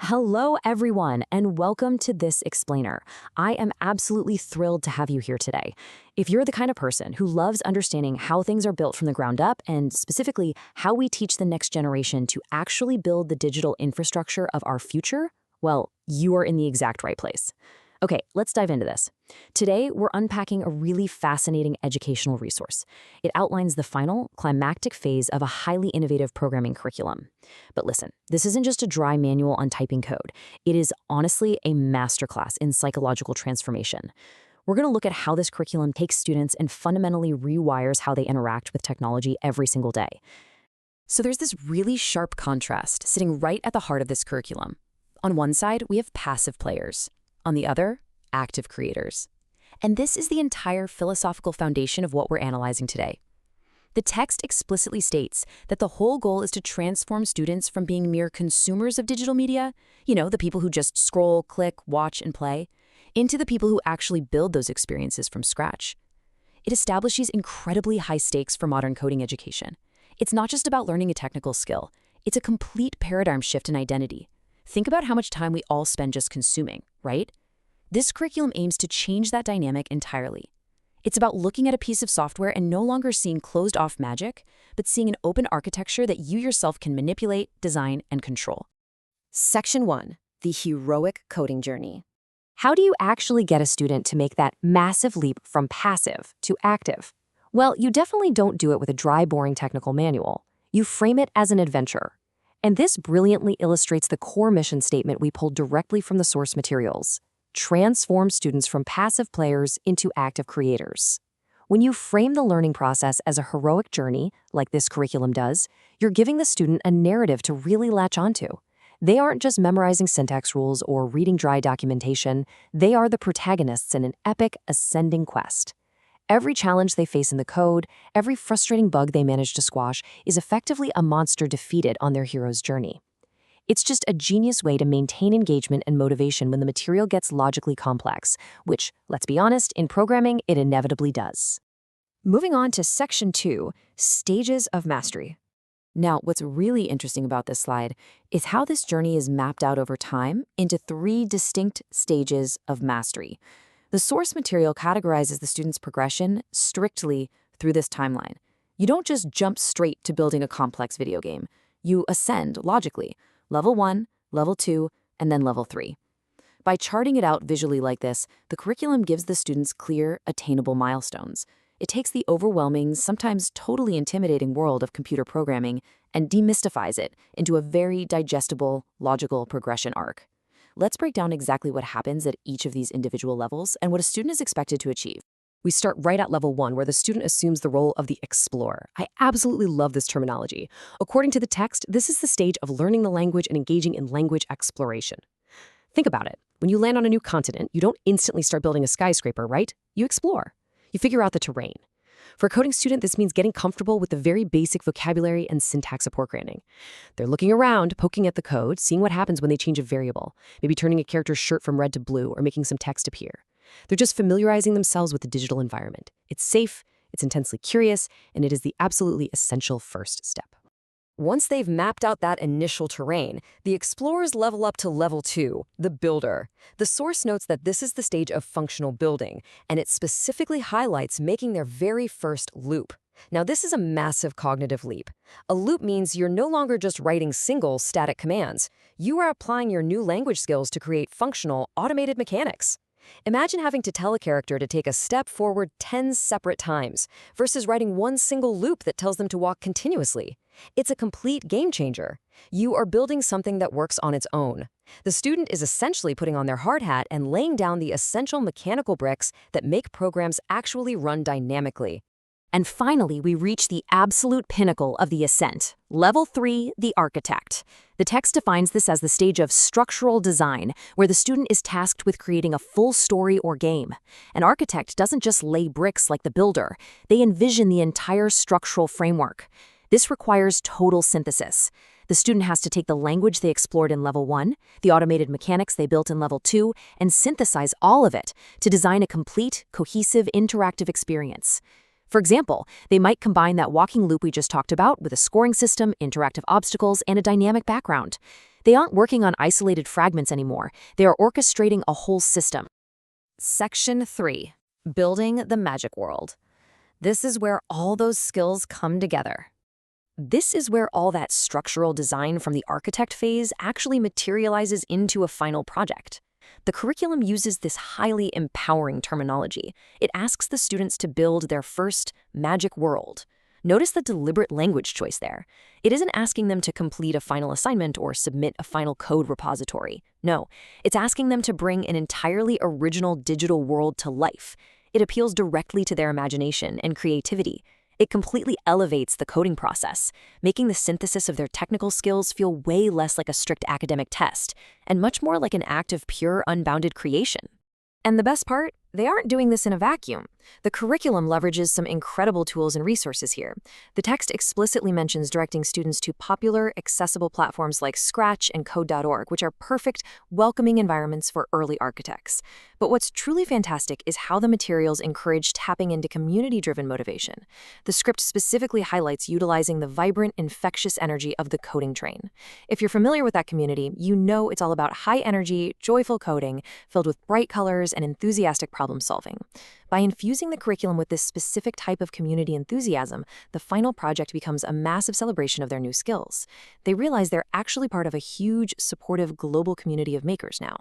Hello, everyone, and welcome to This Explainer. I am absolutely thrilled to have you here today. If you're the kind of person who loves understanding how things are built from the ground up, and specifically how we teach the next generation to actually build the digital infrastructure of our future, well, you are in the exact right place. Okay, let's dive into this. Today, we're unpacking a really fascinating educational resource. It outlines the final, climactic phase of a highly innovative programming curriculum. But listen, this isn't just a dry manual on typing code. It is honestly a masterclass in psychological transformation. We're going to look at how this curriculum takes students and fundamentally rewires how they interact with technology every single day. So there's this really sharp contrast sitting right at the heart of this curriculum. On one side, we have passive players. On the other, active creators. And this is the entire philosophical foundation of what we're analyzing today. The text explicitly states that the whole goal is to transform students from being mere consumers of digital media, the people who just scroll, click, watch, and play, into the people who actually build those experiences from scratch. It establishes incredibly high stakes for modern coding education. It's not just about learning a technical skill. It's a complete paradigm shift in identity. Think about how much time we all spend just consuming, right? This curriculum aims to change that dynamic entirely. It's about looking at a piece of software and no longer seeing closed-off magic, but seeing an open architecture that you yourself can manipulate, design, and control. Section 1. The heroic coding journey. How do you actually get a student to make that massive leap from passive to active? Well, you definitely don't do it with a dry, boring technical manual. You frame it as an adventure. And this brilliantly illustrates the core mission statement we pulled directly from the source materials. Transform students from passive players into active creators. When you frame the learning process as a heroic journey, like this curriculum does, you're giving the student a narrative to really latch onto. They aren't just memorizing syntax rules or reading dry documentation, they are the protagonists in an epic, ascending quest. Every challenge they face in the code, every frustrating bug they manage to squash, is effectively a monster defeated on their hero's journey. It's just a genius way to maintain engagement and motivation when the material gets logically complex, which, let's be honest, in programming, it inevitably does. Moving on to Section 2, Stages of Mastery. Now, what's really interesting about this slide is how this journey is mapped out over time into 3 distinct stages of mastery. The source material categorizes the student's progression strictly through this timeline. You don't just jump straight to building a complex video game. You ascend logically, level 1, level 2, and then level 3. By charting it out visually like this, the curriculum gives the students clear, attainable milestones. It takes the overwhelming, sometimes totally intimidating world of computer programming and demystifies it into a very digestible, logical progression arc. Let's break down exactly what happens at each of these individual levels and what a student is expected to achieve. We start right at level 1, where the student assumes the role of the explorer. I absolutely love this terminology. According to the text, this is the stage of learning the language and engaging in language exploration. Think about it. When you land on a new continent, you don't instantly start building a skyscraper, right? You explore. You figure out the terrain. For a coding student, this means getting comfortable with the very basic vocabulary and syntax of programming. They're looking around, poking at the code, seeing what happens when they change a variable, maybe turning a character's shirt from red to blue or making some text appear. They're just familiarizing themselves with the digital environment. It's safe, it's intensely curious, and it is the absolutely essential first step. Once they've mapped out that initial terrain, the explorers level up to level 2, the builder. The source notes that this is the stage of functional building, and it specifically highlights making their very first loop. Now, this is a massive cognitive leap. A loop means you're no longer just writing single, static commands. You are applying your new language skills to create functional, automated mechanics. Imagine having to tell a character to take a step forward 10 separate times versus writing one single loop that tells them to walk continuously. It's a complete game changer. You are building something that works on its own. The student is essentially putting on their hard hat and laying down the essential mechanical bricks that make programs actually run dynamically. And finally, we reach the absolute pinnacle of the ascent. Level 3, the architect. The text defines this as the stage of structural design, where the student is tasked with creating a full story or game. An architect doesn't just lay bricks like the builder. They envision the entire structural framework. This requires total synthesis. The student has to take the language they explored in level 1, the automated mechanics they built in level 2, and synthesize all of it to design a complete, cohesive, interactive experience. For example, they might combine that walking loop we just talked about with a scoring system, interactive obstacles, and a dynamic background. They aren't working on isolated fragments anymore. They are orchestrating a whole system. Section 3. Building the magic world. This is where all those skills come together. This is where all that structural design from the architect phase actually materializes into a final project. The curriculum uses this highly empowering terminology. It asks the students to build their first magic world. Notice the deliberate language choice there. It isn't asking them to complete a final assignment or submit a final code repository. No, it's asking them to bring an entirely original digital world to life. It appeals directly to their imagination and creativity. It completely elevates the coding process, making the synthesis of their technical skills feel way less like a strict academic test, and much more like an act of pure, unbounded creation. And the best part? They aren't doing this in a vacuum. The curriculum leverages some incredible tools and resources here. The text explicitly mentions directing students to popular, accessible platforms like Scratch and Code.org, which are perfect, welcoming environments for early architects. But what's truly fantastic is how the materials encourage tapping into community-driven motivation. The script specifically highlights utilizing the vibrant, infectious energy of the coding train. If you're familiar with that community, you know it's all about high-energy, joyful coding filled with bright colors and enthusiastic problem solving. By infusing the curriculum with this specific type of community enthusiasm, the final project becomes a massive celebration of their new skills. They realize they're actually part of a huge, supportive global community of makers now.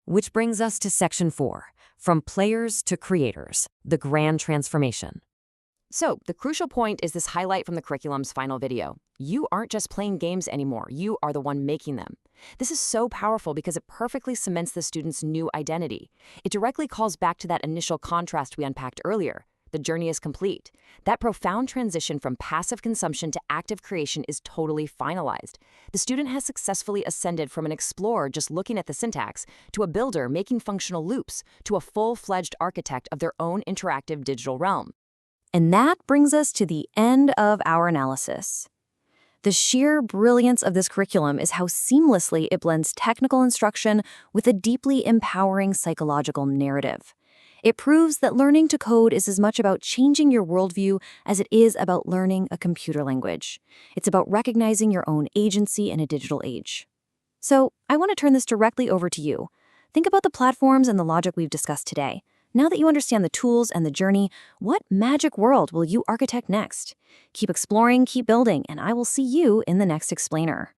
Which brings us to Section 4, From Players to Creators, the Grand Transformation. So, the crucial point is this highlight from the curriculum's final video. You aren't just playing games anymore, you are the one making them. This is so powerful because it perfectly cements the student's new identity. It directly calls back to that initial contrast we unpacked earlier. The journey is complete. That profound transition from passive consumption to active creation is totally finalized. The student has successfully ascended from an explorer just looking at the syntax, to a builder making functional loops, to a full-fledged architect of their own interactive digital realm. And that brings us to the end of our analysis. The sheer brilliance of this curriculum is how seamlessly it blends technical instruction with a deeply empowering psychological narrative. It proves that learning to code is as much about changing your worldview as it is about learning a computer language. It's about recognizing your own agency in a digital age. So, I want to turn this directly over to you. Think about the platforms and the logic we've discussed today. Now that you understand the tools and the journey, what magic world will you architect next? Keep exploring, keep building, and I will see you in the next explainer.